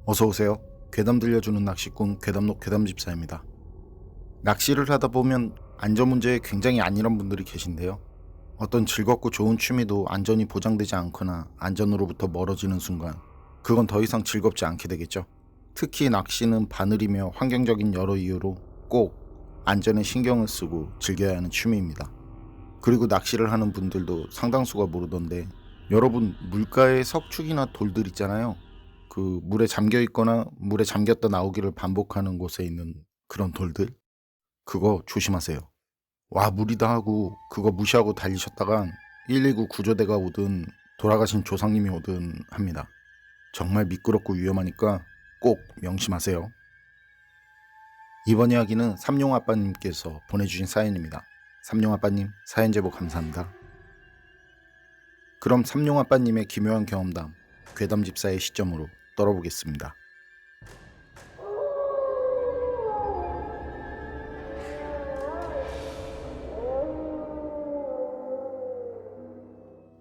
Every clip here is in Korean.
어서오세요. 괴담 들려주는 낚시꾼 괴담록 괴담집사입니다. 낚시를 하다 보면 안전 문제에 굉장히 안일한 분들이 계신데요. 어떤 즐겁고 좋은 취미도 안전이 보장되지 않거나 안전으로부터 멀어지는 순간 그건 더 이상 즐겁지 않게 되겠죠. 특히 낚시는 바늘이며 환경적인 여러 이유로 꼭 안전에 신경을 쓰고 즐겨야 하는 취미입니다. 그리고 낚시를 하는 분들도 상당수가 모르던데, 여러분 물가에 석축이나 돌들 있잖아요. 그 물에 잠겨 있거나 물에 잠겼다 나오기를 반복하는 곳에 있는 그런 돌들, 그거 조심하세요. 와 물이다 하고 그거 무시하고 달리셨다간 119 구조대가 오든 돌아가신 조상님이 오든 합니다. 정말 미끄럽고 위험하니까 꼭 명심하세요. 이번 이야기는 삼룡아빠님께서 보내주신 사연입니다. 삼룡아빠님 사연 제보 감사합니다. 그럼 삼룡아빠님의 기묘한 경험담 괴담집사의 시점으로 떨어보겠습니다.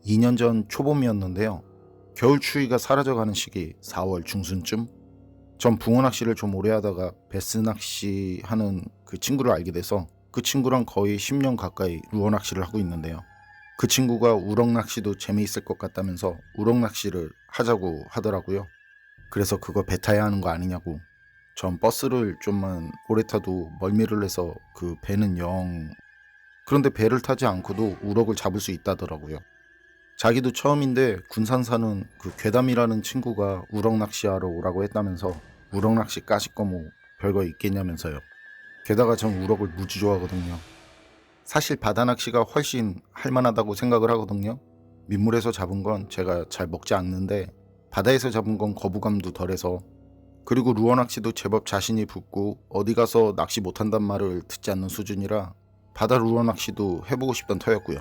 2년 전 초봄이었는데요. 겨울 추위가 사라져가는 시기 4월 중순쯤, 전 붕어 낚시를 좀 오래 하다가 베스 낚시 하는 그 친구를 알게 돼서 그 친구랑 거의 10년 가까이 루어 낚시를 하고 있는데요. 그 친구가 우럭 낚시도 재미있을 것 같다면서 우럭 낚시를 하자고 하더라고요. 그래서 그거 배 타야 하는 거 아니냐고. 전 버스를 좀만 오래 타도 멀미를 해서 그 배는 영. 그런데 배를 타지 않고도 우럭을 잡을 수 있다더라고요. 자기도 처음인데 군산 사는 그 괴담이라는 친구가 우럭 낚시하러 오라고 했다면서 우럭 낚시 까짓 거 뭐 별거 있겠냐면서요. 게다가 전 우럭을 무지 좋아하거든요. 사실 바다 낚시가 훨씬 할만하다고 생각을 하거든요. 민물에서 잡은 건 제가 잘 먹지 않는데 바다에서 잡은 건 거부감도 덜해서, 그리고 루어 낚시도 제법 자신이 붙고 어디 가서 낚시 못한단 말을 듣지 않는 수준이라 바다 루어 낚시도 해보고 싶던 터였고요.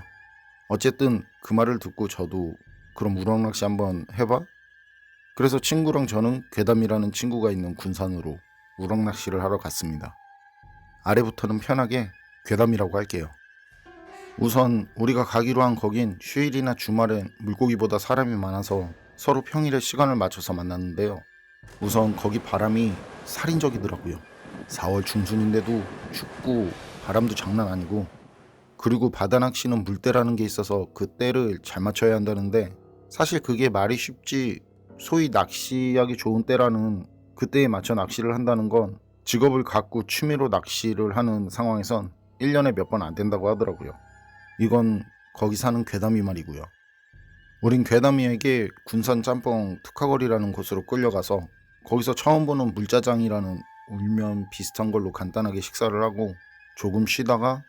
어쨌든 그 말을 듣고 저도 그럼 우럭 낚시 한번 해봐? 그래서 친구랑 저는 괴담이라는 친구가 있는 군산으로 우럭 낚시를 하러 갔습니다. 아래부터는 편하게 괴담이라고 할게요. 우선 우리가 가기로 한 거긴 휴일이나 주말엔 물고기보다 사람이 많아서 서로 평일에 시간을 맞춰서 만났는데요. 우선 거기 바람이 살인적이더라고요. 4월 중순인데도 춥고 바람도 장난 아니고, 그리고 바다 낚시는 물때라는 게 있어서 그 때를 잘 맞춰야 한다는데, 사실 그게 말이 쉽지 소위 낚시하기 좋은 때라는 그 때에 맞춰 낚시를 한다는 건 직업을 갖고 취미로 낚시를 하는 상황에선 1년에 몇 번 안 된다고 하더라고요. 이건 거기 사는 괴담이 말이고요. 우린 괴담이에게 군산 짬뽕 특화거리라는 곳으로 끌려가서 거기서 처음 보는 물짜장이라는 울면 비슷한 걸로 간단하게 식사를 하고 조금 쉬다가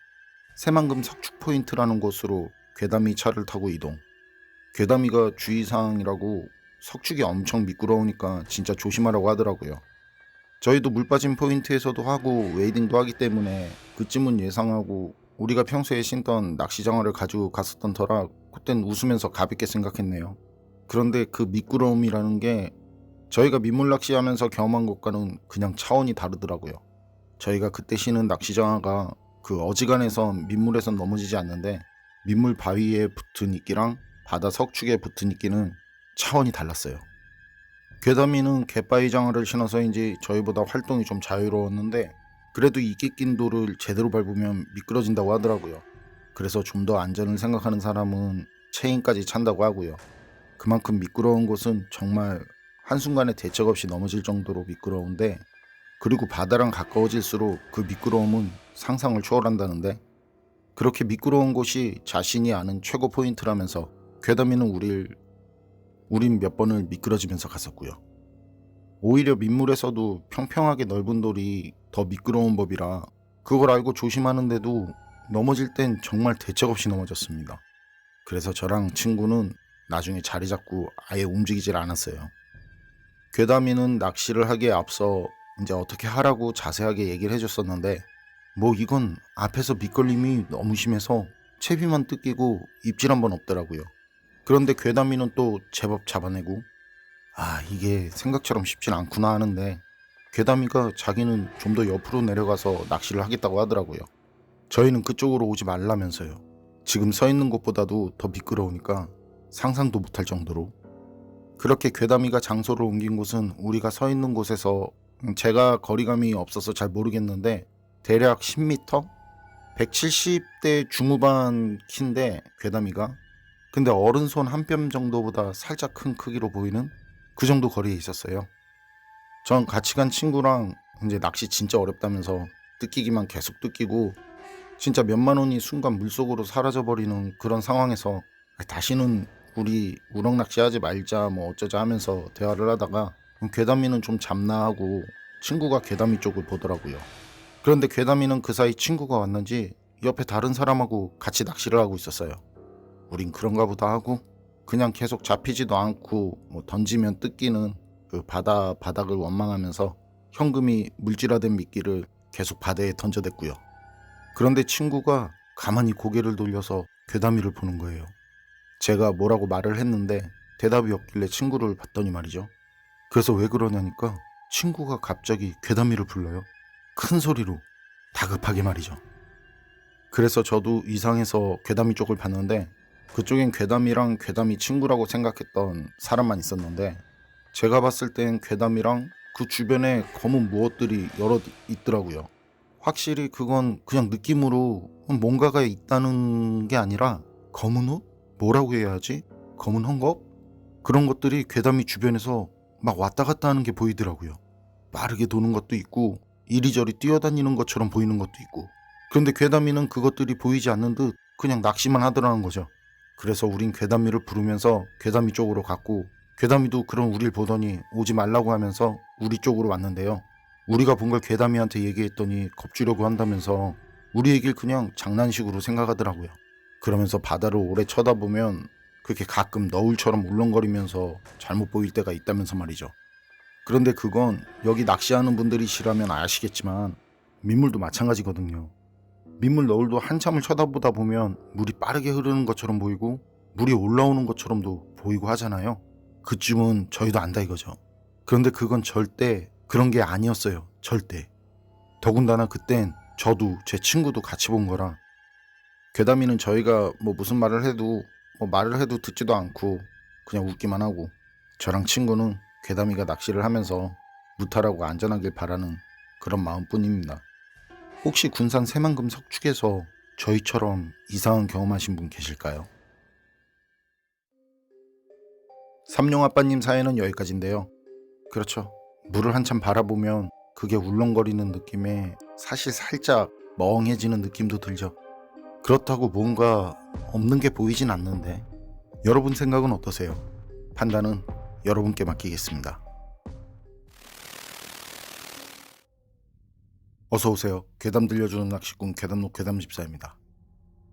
새만금 석축 포인트라는 곳으로 괴담이 차를 타고 이동. 괴담이가 주의사항이라고 석축이 엄청 미끄러우니까 진짜 조심하라고 하더라고요. 저희도 물 빠진 포인트에서도 하고 웨이딩도 하기 때문에 그쯤은 예상하고 우리가 평소에 신던 낚시장어를 가지고 갔었던 터라 그땐 웃으면서 가볍게 생각했네요. 그런데 그 미끄러움이라는 게 저희가 민물 낚시하면서 경험한 것과는 그냥 차원이 다르더라고요. 저희가 그때 신은 낚시장어가 그 어지간해서 민물에선 넘어지지 않는데 민물 바위에 붙은 이끼랑 바다 석축에 붙은 이끼는 차원이 달랐어요. 괴담이는 갯바위 장어를 신어서인지 저희보다 활동이 좀 자유로웠는데 그래도 이끼 낀 돌을 제대로 밟으면 미끄러진다고 하더라고요. 그래서 좀 더 안전을 생각하는 사람은 체인까지 찬다고 하고요. 그만큼 미끄러운 곳은 정말 한순간에 대책 없이 넘어질 정도로 미끄러운데, 그리고 바다랑 가까워질수록 그 미끄러움은 상상을 초월한다는데, 그렇게 미끄러운 곳이 자신이 아는 최고 포인트라면서 괴담이는 우린 몇 번을 미끄러지면서 갔었고요. 오히려 민물에서도 평평하게 넓은 돌이 더 미끄러운 법이라 그걸 알고 조심하는데도 넘어질 땐 정말 대책 없이 넘어졌습니다. 그래서 저랑 친구는 나중에 자리 잡고 아예 움직이질 않았어요. 괴담이는 낚시를 하기에 앞서 이제 어떻게 하라고 자세하게 얘기를 해줬었는데, 뭐 이건 앞에서 밑걸림이 너무 심해서 채비만 뜯기고 입질 한 번 없더라고요. 그런데 괴담이는 또 제법 잡아내고, 이게 생각처럼 쉽진 않구나 하는데 괴담이가 자기는 좀 더 옆으로 내려가서 낚시를 하겠다고 하더라고요. 저희는 그쪽으로 오지 말라면서요. 지금 서 있는 곳보다도 더 미끄러우니까 상상도 못할 정도로. 그렇게 괴담이가 장소를 옮긴 곳은 우리가 서 있는 곳에서 제가 거리감이 없어서 잘 모르겠는데 대략 10m? 170대 중후반 키인데 괴담이가 근데 어른 손 한 뼘 정도보다 살짝 큰 크기로 보이는 그 정도 거리에 있었어요. 전 같이 간 친구랑 이제 낚시 진짜 어렵다면서 뜯기기만 계속 뜯기고 진짜 몇만 원이 순간 물속으로 사라져버리는 그런 상황에서 다시는 우리 우럭 낚시하지 말자 뭐 어쩌자 하면서 대화를 하다가 괴담이는 좀 잡나 하고 친구가 괴담이 쪽을 보더라고요. 그런데 괴담이는 그 사이 친구가 왔는지 옆에 다른 사람하고 같이 낚시를 하고 있었어요. 우린 그런가 보다 하고 그냥 계속 잡히지도 않고 뭐 던지면 뜯기는 그 바닥을 원망하면서 현금이 물질화된 미끼를 계속 바다에 던져댔고요. 그런데 친구가 가만히 고개를 돌려서 괴담이를 보는 거예요. 제가 뭐라고 말을 했는데 대답이 없길래 친구를 봤더니 말이죠. 그래서 왜 그러냐니까 친구가 갑자기 괴담이를 불러요. 큰 소리로 다급하게 말이죠. 그래서 저도 이상해서 괴담이 쪽을 봤는데 그쪽엔 괴담이랑 괴담이 친구라고 생각했던 사람만 있었는데 제가 봤을 땐 괴담이랑 그 주변에 검은 무엇들이 여럿 있더라고요. 확실히 그건 그냥 느낌으로 뭔가가 있다는 게 아니라 검은 옷? 뭐라고 해야 하지? 검은 헝겊? 그런 것들이 괴담이 주변에서 막 왔다 갔다 하는 게 보이더라고요. 빠르게 도는 것도 있고 이리저리 뛰어다니는 것처럼 보이는 것도 있고 그런데 괴담이는 그것들이 보이지 않는 듯 그냥 낚시만 하더라는 거죠. 그래서 우린 괴담이를 부르면서 괴담이 쪽으로 갔고 괴담이도 그런 우릴 보더니 오지 말라고 하면서 우리 쪽으로 왔는데요. 우리가 본 걸 괴담이한테 얘기했더니 겁주려고 한다면서 우리 얘기를 그냥 장난식으로 생각하더라고요. 그러면서 바다를 오래 쳐다보면 그렇게 가끔 너울처럼 울렁거리면서 잘못 보일 때가 있다면서 말이죠. 그런데 그건 여기 낚시하는 분들이시라면 아시겠지만 민물도 마찬가지거든요. 민물 너울도 한참을 쳐다보다 보면 물이 빠르게 흐르는 것처럼 보이고 물이 올라오는 것처럼도 보이고 하잖아요. 그쯤은 저희도 안다 이거죠. 그런데 그건 절대 그런 게 아니었어요. 절대. 더군다나 그땐 저도 제 친구도 같이 본 거라 괴담이는 저희가 뭐 무슨 말을 해도 듣지도 않고 그냥 웃기만 하고 저랑 친구는 괴담이가 낚시를 하면서 무탈하고 안전하길 바라는 그런 마음뿐입니다. 혹시 군산 새만금 석축에서 저희처럼 이상한 경험하신 분 계실까요? 삼룡아빠님 사연은 여기까지인데요. 그렇죠. 물을 한참 바라보면 그게 울렁거리는 느낌에 사실 살짝 멍해지는 느낌도 들죠. 그렇다고 뭔가 없는 게 보이진 않는데 여러분 생각은 어떠세요? 판단은 여러분께 맡기겠습니다. 어서오세요. 괴담 들려주는 낚시꾼 괴담록 괴담집사입니다.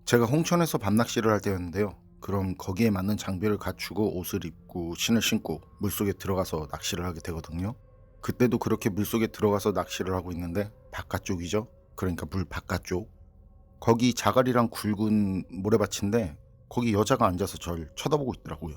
제가 홍천에서 밤낚시를 할 때였는데요. 그럼 거기에 맞는 장비를 갖추고 옷을 입고 신을 신고 물속에 들어가서 낚시를 하게 되거든요. 그때도 그렇게 물속에 들어가서 낚시를 하고 있는데 바깥쪽이죠. 그러니까 물 바깥쪽. 거기 자갈이랑 굵은 모래밭인데 거기 여자가 앉아서 절 쳐다보고 있더라고요.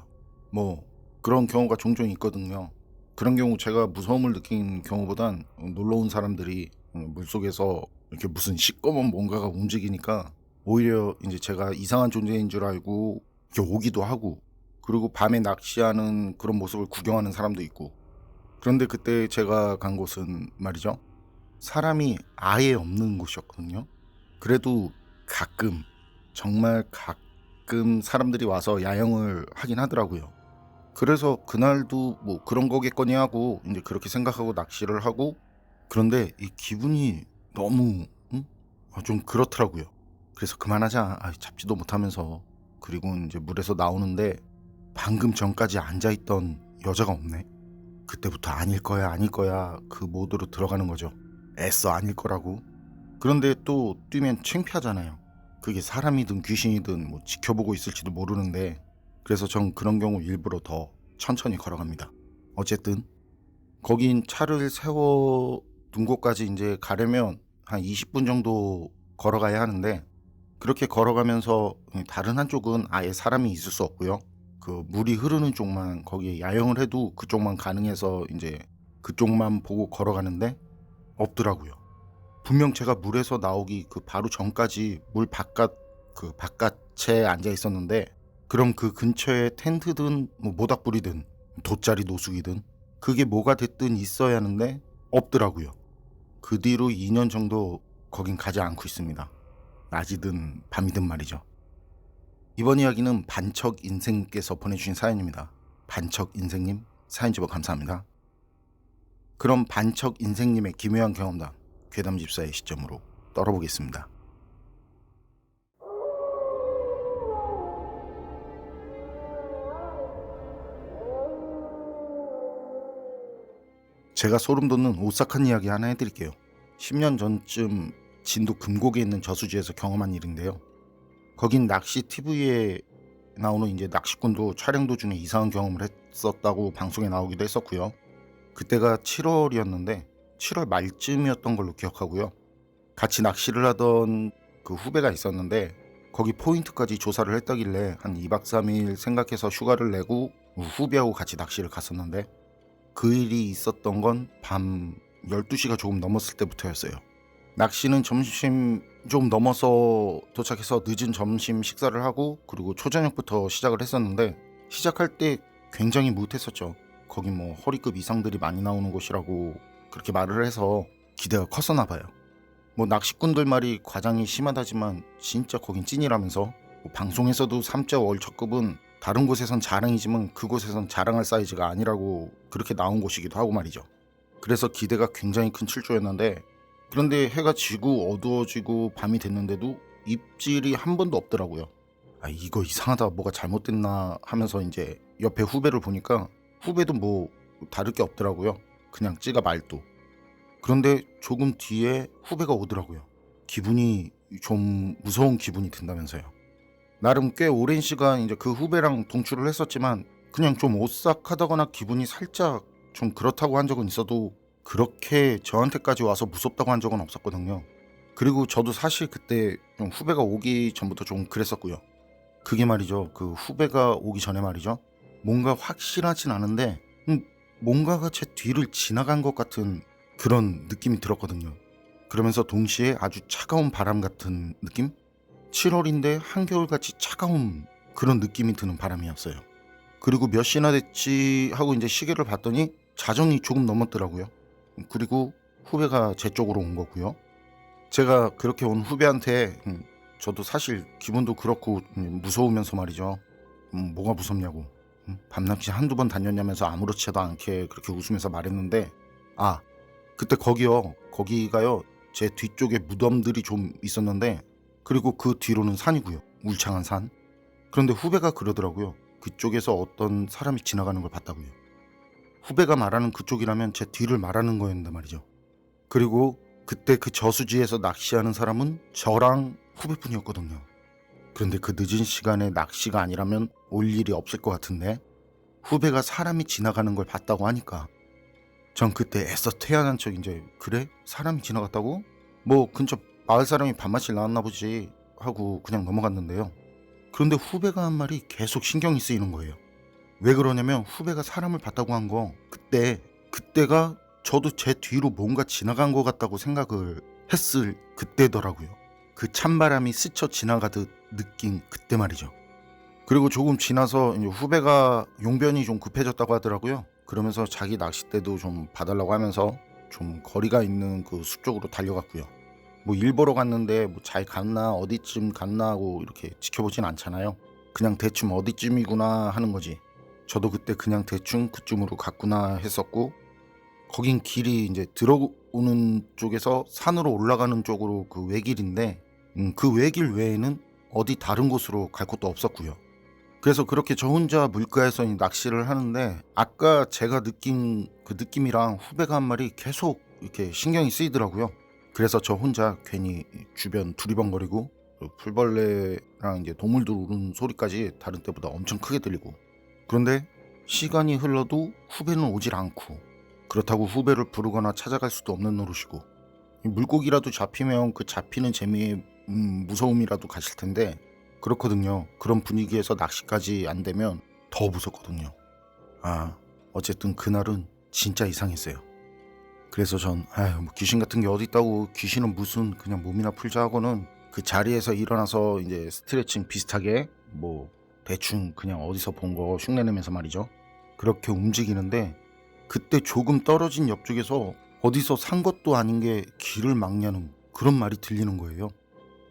뭐 그런 경우가 종종 있거든요. 그런 경우 제가 무서움을 느낀 경우보단 놀러온 사람들이 물속에서 이렇게 무슨 시꺼먼 뭔가가 움직이니까 오히려 이제 제가 이상한 존재인 줄 알고 이렇게 오기도 하고 그리고 밤에 낚시하는 그런 모습을 구경하는 사람도 있고 그런데 그때 제가 간 곳은 말이죠. 사람이 아예 없는 곳이었거든요. 그래도 가끔 정말 가끔 사람들이 와서 야영을 하긴 하더라고요. 그래서 그날도 뭐 그런 거겠거니 하고 이제 그렇게 생각하고 낚시를 하고 그런데 이 기분이 너무 좀 그렇더라고요. 그래서 그만하자. 잡지도 못하면서 그리고 이제 물에서 나오는데 방금 전까지 앉아있던 여자가 없네. 그때부터 아닐 거야 그 모드로 들어가는 거죠. 애써 아닐 거라고. 그런데 또 뛰면 창피하잖아요. 그게 사람이든 귀신이든 뭐 지켜보고 있을지도 모르는데 그래서 전 그런 경우 일부러 더 천천히 걸어갑니다. 어쨌든 거긴 차를 세워둔 곳까지 이제 가려면 한 20분 정도 걸어가야 하는데 그렇게 걸어가면서 다른 한쪽은 아예 사람이 있을 수 없고요. 그 물이 흐르는 쪽만 거기에 야영을 해도 그쪽만 가능해서 이제 그쪽만 보고 걸어가는데 없더라고요. 분명 제가 물에서 나오기 그 바로 전까지 물 바깥 그 바깥에 앉아 있었는데 그럼 그 근처에 텐트든 뭐 모닥불이든 돗자리 노숙이든 그게 뭐가 됐든 있어야 하는데 없더라고요. 그 뒤로 2년 정도 거긴 가지 않고 있습니다. 낮이든 밤이든 말이죠. 이번 이야기는 반척 인생께서 보내주신 사연입니다. 반척 인생님 사연 제보 감사합니다. 그럼 반척 인생님의 기묘한 경험담 괴담집사의 시점으로 떨어보겠습니다. 제가 소름 돋는 오싹한 이야기 하나 해드릴게요. 10년 전쯤 진도 금곡에 있는 저수지에서 경험한 일인데요. 거긴 낚시 TV에 나오는 이제 낚시꾼도 촬영 도중에 이상한 경험을 했었다고 방송에 나오기도 했었고요. 그때가 7월이었는데 7월 말쯤이었던 걸로 기억하고요. 같이 낚시를 하던 그 후배가 있었는데 거기 포인트까지 조사를 했다길래 한 2박 3일 생각해서 휴가를 내고 후배하고 같이 낚시를 갔었는데 그 일이 있었던 건 밤 12시가 조금 넘었을 때부터였어요. 낚시는 점심 좀 넘어서 도착해서 늦은 점심 식사를 하고 그리고 초저녁부터 시작을 했었는데 시작할 때 굉장히 뭇했었죠. 거기 뭐 허리급 이상들이 많이 나오는 곳이라고 그렇게 말을 해서 기대가 컸었나 봐요. 뭐 낚시꾼들 말이 과장이 심하다지만 진짜 거긴 찐이라면서 뭐 방송에서도 3자 월척급은 다른 곳에선 자랑이지만 그곳에선 자랑할 사이즈가 아니라고 그렇게 나온 곳이기도 하고 말이죠. 그래서 기대가 굉장히 큰 출조였는데 그런데 해가 지고 어두워지고 밤이 됐는데도 입질이 한 번도 없더라고요. 아 이거 이상하다 뭐가 잘못됐나 하면서 이제 옆에 후배를 보니까 후배도 뭐 다를 게 없더라고요. 그냥 찌가 말도. 그런데 조금 뒤에 후배가 오더라고요. 기분이 좀 무서운 기분이 든다면서요. 나름 꽤 오랜 시간 이제 그 후배랑 동출을 했었지만 그냥 좀 오싹하다거나 기분이 살짝 좀 그렇다고 한 적은 있어도 그렇게 저한테까지 와서 무섭다고 한 적은 없었거든요. 그리고 저도 사실 그때 좀 후배가 오기 전부터 좀 그랬었고요. 그게 말이죠. 그 후배가 오기 전에 말이죠. 뭔가 확실하진 않은데 뭔가가 제 뒤를 지나간 것 같은 그런 느낌이 들었거든요. 그러면서 동시에 아주 차가운 바람 같은 느낌? 7월인데 한겨울같이 차가운 그런 느낌이 드는 바람이었어요. 그리고 몇 시나 됐지 하고 이제 시계를 봤더니 자정이 조금 넘었더라고요. 그리고 후배가 제 쪽으로 온 거고요. 제가 그렇게 온 후배한테 저도 사실 기분도 그렇고 무서우면서 말이죠. 뭐가 무섭냐고. 밤낚시 한두 번 다녔냐면서 아무렇지도 않게 그렇게 웃으면서 말했는데 아 그때 거기가요 제 뒤쪽에 무덤들이 좀 있었는데 그리고 그 뒤로는 산이고요. 울창한 산. 그런데 후배가 그러더라고요. 그쪽에서 어떤 사람이 지나가는 걸 봤다고요. 후배가 말하는 그쪽이라면 제 뒤를 말하는 거였는데 말이죠. 그리고 그때 그 저수지에서 낚시하는 사람은 저랑 후배뿐이었거든요. 그런데 그 늦은 시간에 낚시가 아니라면 올 일이 없을 것 같은데 후배가 사람이 지나가는 걸 봤다고 하니까 전 그때 애써 태어난 척 이제 그래? 사람이 지나갔다고? 뭐 근처 마을 사람이 밥맛이 나왔나 보지 하고 그냥 넘어갔는데요. 그런데 후배가 한 말이 계속 신경이 쓰이는 거예요. 왜 그러냐면 후배가 사람을 봤다고 한 거 그때가 저도 제 뒤로 뭔가 지나간 것 같다고 생각을 했을 그때더라고요. 그 찬바람이 스쳐 지나가듯 느낀 그때 말이죠. 그리고 조금 지나서 이제 후배가 용변이 좀 급해졌다고 하더라고요. 그러면서 자기 낚싯대도 좀 봐달라고 하면서 좀 거리가 있는 그 숲 쪽으로 달려갔고요. 뭐 일 보러 갔는데 뭐 잘 갔나 어디쯤 갔나 하고 이렇게 지켜보진 않잖아요. 그냥 대충 어디쯤이구나 하는 거지. 저도 그때 그냥 대충 그쯤으로 갔구나 했었고 거긴 길이 이제 들어오는 쪽에서 산으로 올라가는 쪽으로 그 외길인데 그 외길 외에는 어디 다른 곳으로 갈 곳도 없었고요. 그래서 그렇게 저 혼자 물가에서 낚시를 하는데 아까 제가 느낀 그 느낌이랑 후배가 한 말이 계속 이렇게 신경이 쓰이더라고요. 그래서 저 혼자 괜히 주변 두리번거리고 풀벌레랑 이제 동물들 우는 소리까지 다른 때보다 엄청 크게 들리고 그런데 시간이 흘러도 후배는 오질 않고 그렇다고 후배를 부르거나 찾아갈 수도 없는 노릇이고 물고기라도 잡히면 그 잡히는 재미에 무서움이라도 가실 텐데 그렇거든요. 그런 분위기에서 낚시까지 안 되면 더 무섭거든요. 아 어쨌든 그날은 진짜 이상했어요. 그래서 전 뭐 귀신 같은 게 어디 있다고 귀신은 무슨 그냥 몸이나 풀자 하고는 그 자리에서 일어나서 이제 스트레칭 비슷하게 뭐 대충 그냥 어디서 본 거 흉내내면서 말이죠. 그렇게 움직이는데 그때 조금 떨어진 옆쪽에서 어디서 산 것도 아닌 게 길을 막냐는 그런 말이 들리는 거예요.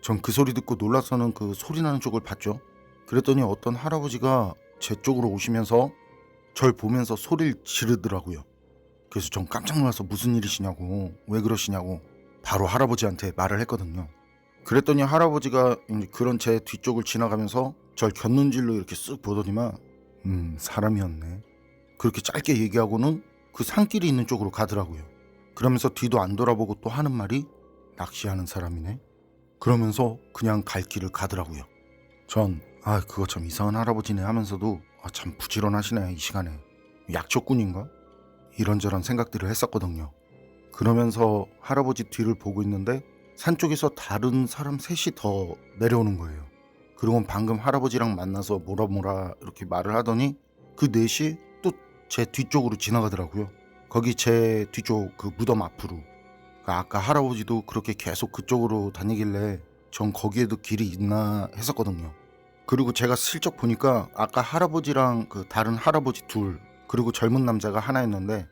전 그 소리 듣고 놀라서는 그 소리 나는 쪽을 봤죠. 그랬더니 어떤 할아버지가 제 쪽으로 오시면서 절 보면서 소리를 지르더라고요. 그래서 전 깜짝 놀라서 무슨 일이시냐고, 왜 그러시냐고 바로 할아버지한테 말을 했거든요. 그랬더니 할아버지가 이제 그런 제 뒤쪽을 지나가면서 절 곁눈질로 이렇게 쓱 보더니만 사람이었네. 그렇게 짧게 얘기하고는 그 산길이 있는 쪽으로 가더라고요. 그러면서 뒤도 안 돌아보고 또 하는 말이 낚시하는 사람이네. 그러면서 그냥 갈 길을 가더라고요. 전 그거 참 이상한 할아버지네 하면서도 참 부지런하시네 이 시간에. 약초꾼인가? 이런저런 생각들을 했었거든요. 그러면서 할아버지 뒤를 보고 있는데 산 쪽에서 다른 사람 셋이 더 내려오는 거예요. 그리고 방금 할아버지랑 만나서 뭐라 이렇게 말을 하더니 그 넷이 또 제 뒤쪽으로 지나가더라고요. 거기 제 뒤쪽 그 무덤 앞으로. 아까 할아버지도 그렇게 계속 그쪽으로 다니길래 전 거기에도 길이 있나 했었거든요. 그리고 제가 슬쩍 보니까 아까 할아버지랑 그 다른 할아버지 둘 그리고 젊은 남자가 하나였는데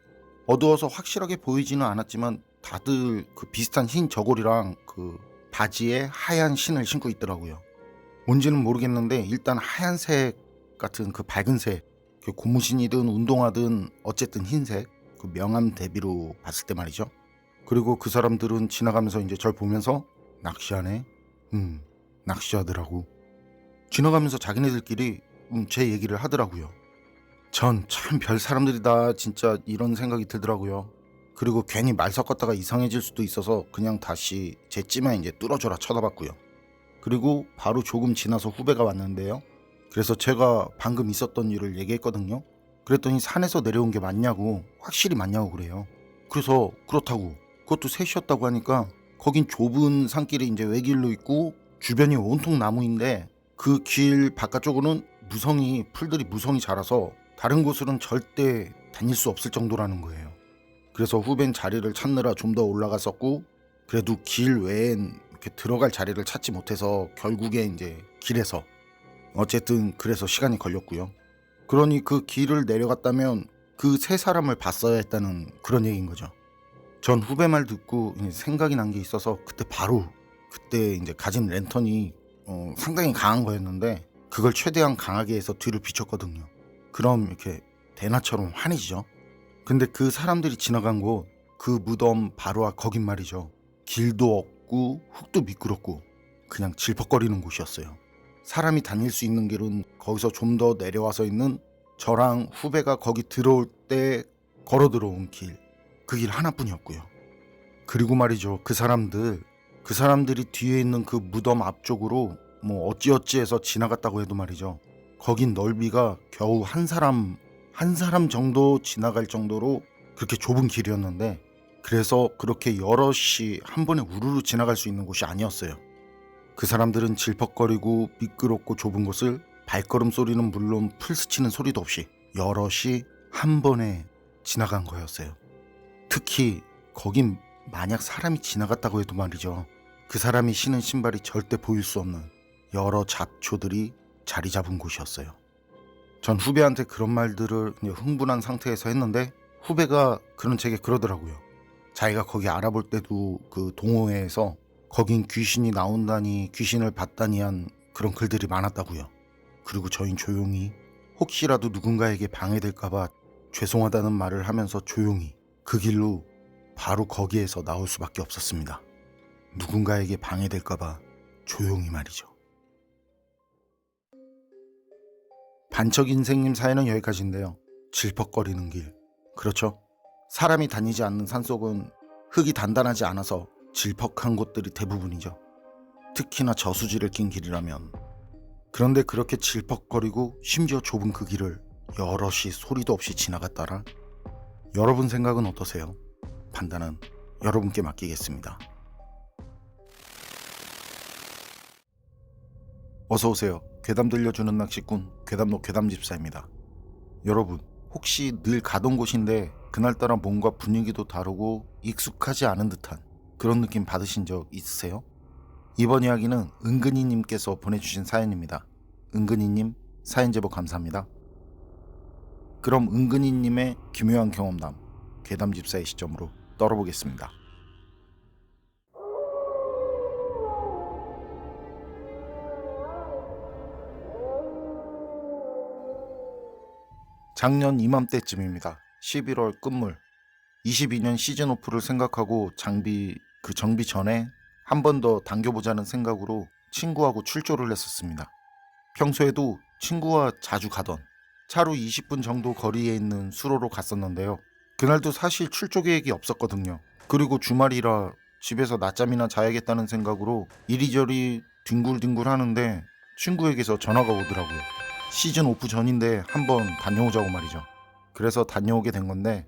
어두워서 확실하게 보이지는 않았지만 다들 그 비슷한 흰 저고리랑 그 바지에 하얀 신을 신고 있더라고요. 뭔지는 모르겠는데 일단 하얀색 같은 그 밝은 색, 고무신이든 운동화든 어쨌든 흰색, 그 명암 대비로 봤을 때 말이죠. 그리고 그 사람들은 지나가면서 이제 절 보면서 낚시하네? 낚시하더라고. 지나가면서 자기네들끼리 제 얘기를 하더라고요. 전 참 별 사람들이다 진짜 이런 생각이 들더라고요. 그리고 괜히 말 섞었다가 이상해질 수도 있어서 그냥 다시 제 찌만 이제 뚫어져라 쳐다봤고요. 그리고 바로 조금 지나서 후배가 왔는데요. 그래서 제가 방금 있었던 일을 얘기했거든요. 그랬더니 산에서 내려온 게 맞냐고, 확실히 맞냐고 그래요. 그래서 그렇다고, 그것도 셋이었다고 하니까 거긴 좁은 산길이 이제 외길로 있고 주변이 온통 나무인데 그 길 바깥쪽으로는 풀들이 무성이 자라서 다른 곳으로는 절대 다닐 수 없을 정도라는 거예요. 그래서 후배는 자리를 찾느라 좀 더 올라갔었고 그래도 길 외엔 이렇게 들어갈 자리를 찾지 못해서 결국에 이제 길에서 어쨌든 그래서 시간이 걸렸고요. 그러니 그 길을 내려갔다면 그 세 사람을 봤어야 했다는 그런 얘기인 거죠. 전 후배 말 듣고 생각이 난 게 있어서 그때 이제 가진 랜턴이 상당히 강한 거였는데 그걸 최대한 강하게 해서 뒤를 비췄거든요. 그럼 이렇게 대나처럼 환해지죠. 근데 그 사람들이 지나간 곳, 그 무덤 바로 거긴 말이죠. 길도 없고 흙도 미끄럽고 그냥 질퍽거리는 곳이었어요. 사람이 다닐 수 있는 길은 거기서 좀 더 내려와서 있는 저랑 후배가 거기 들어올 때 걸어 들어온 길, 그 길 하나뿐이었고요. 그리고 말이죠, 그 사람들이 뒤에 있는 그 무덤 앞쪽으로 뭐 어찌어찌해서 지나갔다고 해도 말이죠, 거긴 넓이가 겨우 한 사람 정도 지나갈 정도로 그렇게 좁은 길이었는데 그래서 그렇게 여럿이 한 번에 우르르 지나갈 수 있는 곳이 아니었어요. 그 사람들은 질퍽거리고 미끄럽고 좁은 곳을 발걸음 소리는 물론 풀스치는 소리도 없이 여럿이 한 번에 지나간 거였어요. 특히 거긴 만약 사람이 지나갔다고 해도 말이죠, 그 사람이 신은 신발이 절대 보일 수 없는 여러 잡초들이 자리 잡은 곳이었어요. 전 후배한테 그런 말들을 흥분한 상태에서 했는데 후배가 그런 제게 그러더라고요. 자기가 거기 알아볼 때도 그 동호회에서 거긴 귀신이 나온다니 귀신을 봤다니 한 그런 글들이 많았다고요. 그리고 저흰 조용히 혹시라도 누군가에게 방해될까봐 죄송하다는 말을 하면서 조용히 그 길로 바로 거기에서 나올 수밖에 없었습니다. 누군가에게 방해될까봐 조용히 말이죠. 반쪽 인생님 사연은 여기까지인데요. 질퍽거리는 길, 그렇죠? 사람이 다니지 않는 산속은 흙이 단단하지 않아서 질퍽한 곳들이 대부분이죠. 특히나 저수지를 낀 길이라면. 그런데 그렇게 질퍽거리고 심지어 좁은 그 길을 여럿이 소리도 없이 지나갔다라? 여러분 생각은 어떠세요? 판단은 여러분께 맡기겠습니다. 어서오세요. 괴담 들려주는 낚시꾼 괴담노 괴담집사입니다. 여러분, 혹시 늘 가던 곳인데 그날따라 뭔가 분위기도 다르고 익숙하지 않은 듯한 그런 느낌 받으신 적 있으세요? 이번 이야기는 은근히님께서 보내주신 사연입니다. 은근히님, 사연 제보 감사합니다. 그럼 은근히님의 기묘한 경험담 괴담집사의 시점으로 떨어보겠습니다. 작년 이맘때쯤입니다. 11월 끝물 22년 시즌 오프를 생각하고 정비 전에 한 번 더 당겨보자는 생각으로 친구하고 출조를 했었습니다. 평소에도 친구와 자주 가던 차로 20분 정도 거리에 있는 수로로 갔었는데요. 그날도 사실 출조 계획이 없었거든요. 그리고 주말이라 집에서 낮잠이나 자야겠다는 생각으로 이리저리 뒹굴뒹굴 하는데 친구에게서 전화가 오더라고요. 시즌 오프 전인데 한번 다녀오자고 말이죠. 그래서 다녀오게 된 건데,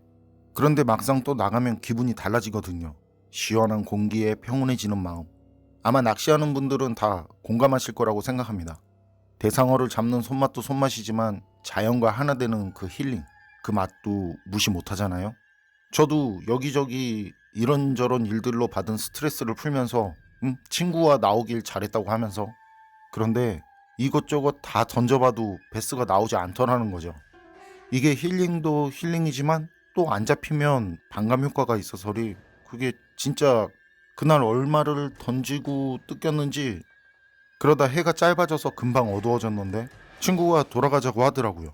그런데 막상 또 나가면 기분이 달라지거든요. 시원한 공기에 평온해지는 마음. 아마 낚시하는 분들은 다 공감하실 거라고 생각합니다. 대상어를 잡는 손맛도 손맛이지만 자연과 하나 되는 그 힐링, 그 맛도 무시 못하잖아요. 저도 여기저기 이런저런 일들로 받은 스트레스를 풀면서 친구와 나오길 잘했다고 하면서, 그런데 이것저것 다 던져봐도 베스가 나오지 않더라는 거죠. 이게 힐링도 힐링이지만 또 안 잡히면 반감 효과가 있어서리, 그게 진짜 그날 얼마를 던지고 뜯겼는지. 그러다 해가 짧아져서 금방 어두워졌는데 친구가 돌아가자고 하더라고요.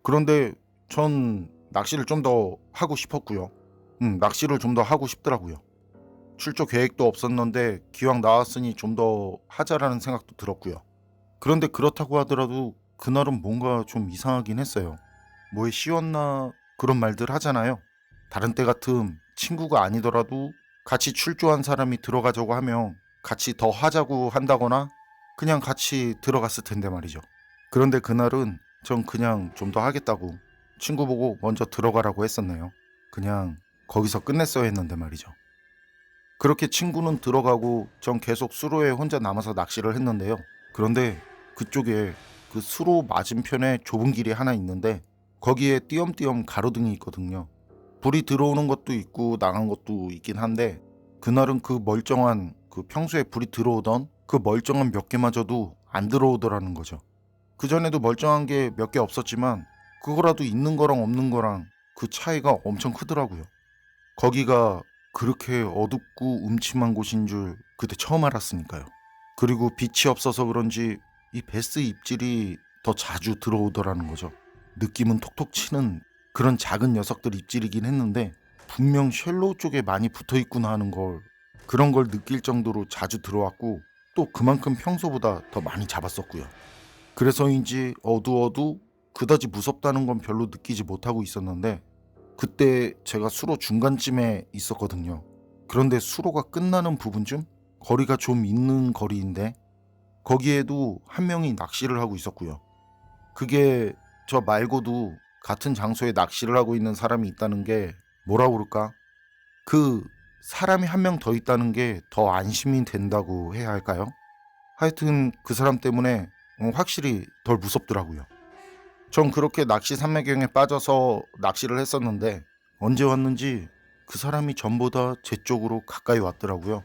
그런데 전 낚시를 좀 더 하고 싶었고요. 낚시를 좀 더 하고 싶더라고요. 출조 계획도 없었는데 기왕 나왔으니 좀 더 하자라는 생각도 들었고요. 그런데 그렇다고 하더라도 그날은 뭔가 좀 이상하긴 했어요. 뭐에 씌웠나 그런 말들 하잖아요. 다른 때 같음 친구가 아니더라도 같이 출조한 사람이 들어가자고 하면 같이 더 하자고 한다거나 그냥 같이 들어갔을 텐데 말이죠. 그런데 그날은 전 그냥 좀 더 하겠다고 친구 보고 먼저 들어가라고 했었네요. 그냥 거기서 끝냈어야 했는데 말이죠. 그렇게 친구는 들어가고 전 계속 수로에 혼자 남아서 낚시를 했는데요. 그런데 그쪽에 그 수로 맞은편에 좁은 길이 하나 있는데 거기에 띄엄띄엄 가로등이 있거든요. 불이 들어오는 것도 있고 나간 것도 있긴 한데, 그날은 그 멀쩡한, 그 평소에 불이 들어오던 그 멀쩡한 몇 개마저도 안 들어오더라는 거죠. 그전에도 멀쩡한 게 몇 개 없었지만 그거라도 있는 거랑 없는 거랑 그 차이가 엄청 크더라고요. 거기가 그렇게 어둡고 음침한 곳인 줄 그때 처음 알았으니까요. 그리고 빛이 없어서 그런지 이 베스 입질이 더 자주 들어오더라는 거죠. 느낌은 톡톡 치는 그런 작은 녀석들 입질이긴 했는데 분명 쉘로우 쪽에 많이 붙어있구나 하는 걸, 그런 걸 느낄 정도로 자주 들어왔고, 또 그만큼 평소보다 더 많이 잡았었고요. 그래서인지 어두워도 그다지 무섭다는 건 별로 느끼지 못하고 있었는데, 그때 제가 수로 중간쯤에 있었거든요. 그런데 수로가 끝나는 부분쯤 거리가 좀 있는 거리인데 거기에도 한 명이 낚시를 하고 있었고요. 그게 저 말고도 같은 장소에 낚시를 하고 있는 사람이 있다는 게, 뭐라 그럴까? 그 사람이 한 명 더 있다는 게 더 안심이 된다고 해야 할까요? 하여튼 그 사람 때문에 확실히 덜 무섭더라고요. 전 그렇게 낚시 삼매경에 빠져서 낚시를 했었는데 언제 왔는지 그 사람이 전보다 제 쪽으로 가까이 왔더라고요.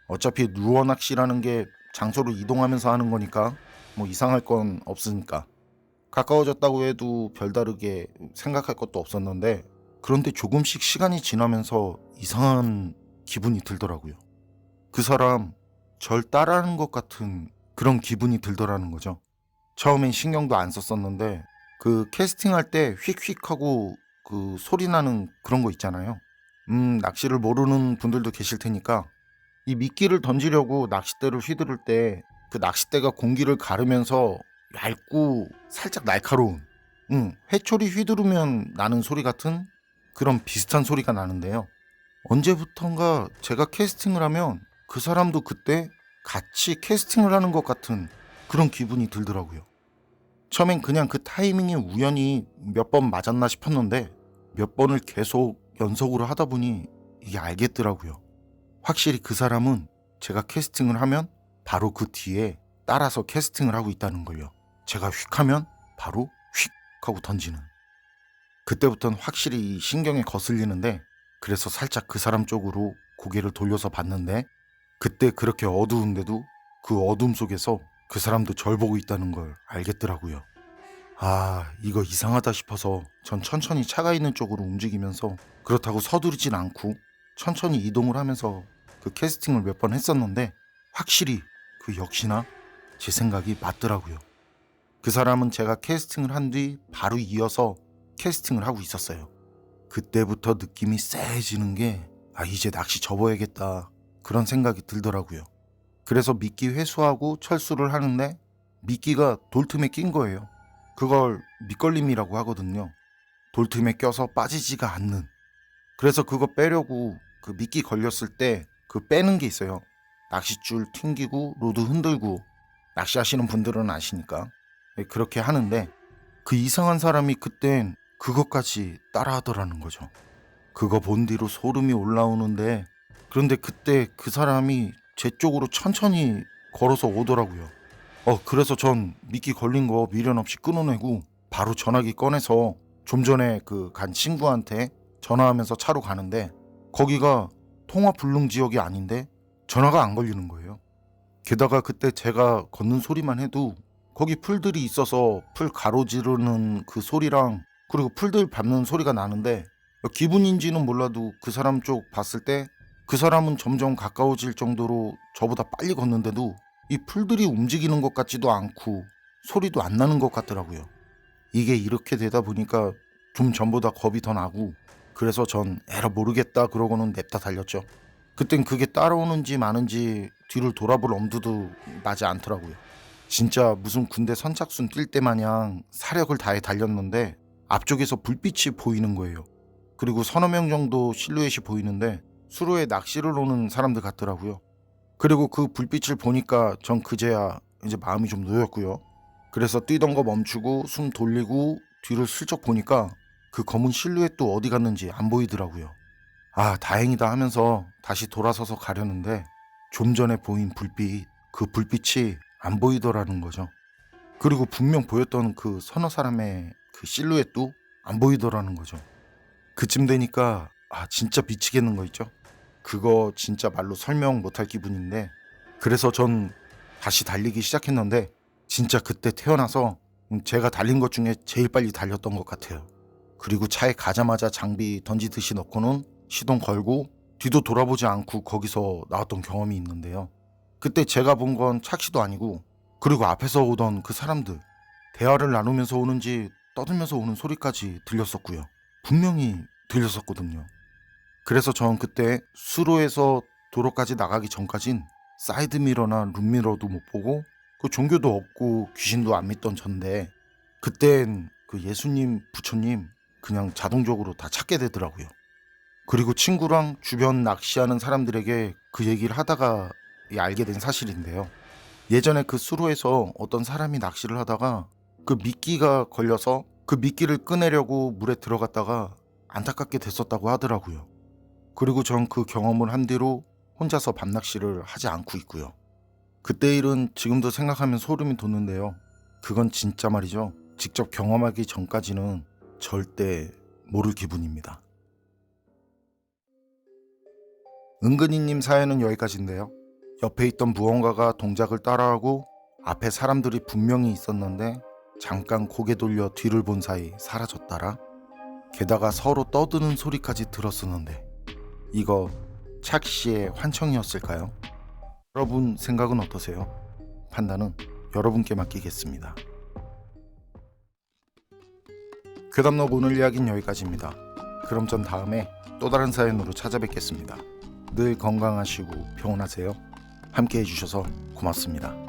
어차피 루어 낚시라는 게 장소를 이동하면서 하는 거니까 뭐 이상할 건 없으니까 가까워졌다고 해도 별다르게 생각할 것도 없었는데, 그런데 조금씩 시간이 지나면서 이상한 기분이 들더라고요. 그 사람 절 따라하는 것 같은 그런 기분이 들더라는 거죠. 처음엔 신경도 안 썼었는데 그 캐스팅할 때 휙휙하고 그 소리 나는 그런 거 있잖아요. 낚시를 모르는 분들도 계실 테니까, 이 미끼를 던지려고 낚싯대를 휘두를 때 그 낚싯대가 공기를 가르면서 얇고 살짝 날카로운, 회초리 휘두르면 나는 소리 같은 그런 비슷한 소리가 나는데요. 언제부턴가 제가 캐스팅을 하면 그 사람도 그때 같이 캐스팅을 하는 것 같은 그런 기분이 들더라고요. 처음엔 그냥 그 타이밍이 우연히 몇 번 맞았나 싶었는데 몇 번을 계속 연속으로 하다 보니 이게 알겠더라고요. 확실히 그 사람은 제가 캐스팅을 하면 바로 그 뒤에 따라서 캐스팅을 하고 있다는 걸요. 제가 휙 하면 바로 휙 하고 던지는. 그때부터는 확실히 이 신경에 거슬리는데, 그래서 살짝 그 사람 쪽으로 고개를 돌려서 봤는데 그때 그렇게 어두운데도 그 어둠 속에서 그 사람도 절 보고 있다는 걸 알겠더라고요. 이거 이상하다 싶어서 전 천천히 차가 있는 쪽으로 움직이면서, 그렇다고 서두르진 않고 천천히 이동을 하면서 그 캐스팅을 몇 번 했었는데, 확실히 그 역시나 제 생각이 맞더라고요. 그 사람은 제가 캐스팅을 한 뒤 바로 이어서 캐스팅을 하고 있었어요. 그때부터 느낌이 쎄해지는 게 이제 낚시 접어야겠다, 그런 생각이 들더라고요. 그래서 미끼 회수하고 철수를 하는데 미끼가 돌틈에 낀 거예요. 그걸 밑걸림이라고 하거든요. 돌틈에 껴서 빠지지가 않는. 그래서 그거 빼려고 그 미끼 걸렸을 때 그 빼는 게 있어요. 낚싯줄 튕기고 로드 흔들고, 낚시하시는 분들은 아시니까 그렇게 하는데, 그 이상한 사람이 그땐 그것까지 따라 하더라는 거죠. 그거 본 뒤로 소름이 올라오는데, 그런데 그때 그 사람이 제 쪽으로 천천히 걸어서 오더라고요. 그래서 전 미끼 걸린 거 미련 없이 끊어내고 바로 전화기 꺼내서 좀 전에 그 간 친구한테 전화하면서 차로 가는데, 거기가 통화 불능 지역이 아닌데 전화가 안 걸리는 거예요. 게다가 그때 제가 걷는 소리만 해도 거기 풀들이 있어서 풀 가로지르는 그 소리랑, 그리고 풀들 밟는 소리가 나는데, 기분인지는 몰라도 그 사람 쪽 봤을 때 그 사람은 점점 가까워질 정도로 저보다 빨리 걷는데도 이 풀들이 움직이는 것 같지도 않고 소리도 안 나는 것 같더라고요. 이게 이렇게 되다 보니까 좀 전보다 겁이 더 나고, 그래서 전 에라 모르겠다 그러고는 냅다 달렸죠. 그땐 그게 따라오는지 마는지 뒤를 돌아볼 엄두도 나지 않더라고요. 진짜 무슨 군대 선착순 뛸 때 마냥 사력을 다해 달렸는데 앞쪽에서 불빛이 보이는 거예요. 그리고 서너 명 정도 실루엣이 보이는데 수로에 낚시를 오는 사람들 같더라고요. 그리고 그 불빛을 보니까 전 그제야 이제 마음이 좀 놓였고요. 그래서 뛰던 거 멈추고 숨 돌리고 뒤를 슬쩍 보니까 그 검은 실루엣도 어디 갔는지 안 보이더라고요. 다행이다 하면서 다시 돌아서서 가려는데, 좀 전에 보인 불빛, 그 불빛이 안 보이더라는 거죠. 그리고 분명 보였던 그 서너 사람의 그 실루엣도 안 보이더라는 거죠. 그쯤 되니까 진짜 미치겠는 거 있죠. 그거 진짜 말로 설명 못할 기분인데, 그래서 전 다시 달리기 시작했는데, 진짜 그때 태어나서 제가 달린 것 중에 제일 빨리 달렸던 것 같아요. 그리고 차에 가자마자 장비 던지듯이 넣고는 시동 걸고 뒤도 돌아보지 않고 거기서 나왔던 경험이 있는데요. 그때 제가 본 건 착시도 아니고, 그리고 앞에서 오던 그 사람들 대화를 나누면서 오는지 떠들면서 오는 소리까지 들렸었고요. 분명히 들렸었거든요. 그래서 전 그때 수로에서 도로까지 나가기 전까진 사이드미러나 룸미러도 못 보고 그 종교도 없고 귀신도 안 믿던 전데, 그땐 그 예수님, 부처님 그냥 자동적으로 다 찾게 되더라고요. 그리고 친구랑 주변 낚시하는 사람들에게 그 얘기를 하다가 알게 된 사실인데요. 예전에 그 수로에서 어떤 사람이 낚시를 하다가 그 미끼가 걸려서 그 미끼를 꺼내려고 물에 들어갔다가 안타깝게 됐었다고 하더라고요. 그리고 전 그 경험을 한 뒤로 혼자서 밤낚시를 하지 않고 있고요. 그때 일은 지금도 생각하면 소름이 돋는데요. 그건 진짜 말이죠. 직접 경험하기 전까지는 절대 모를 기분입니다. 은근히님 사연은 여기까지인데요. 옆에 있던 무언가가 동작을 따라하고 앞에 사람들이 분명히 있었는데 잠깐 고개 돌려 뒤를 본 사이 사라졌더라. 게다가 서로 떠드는 소리까지 들었었는데, 이거 착시의 환청이었을까요? 여러분 생각은 어떠세요? 판단은 여러분께 맡기겠습니다. 괴담록 오늘 이야기는 여기까지입니다. 그럼 전 다음에 또 다른 사연으로 찾아뵙겠습니다. 늘 건강하시고 평온하세요. 함께 해주셔서 고맙습니다.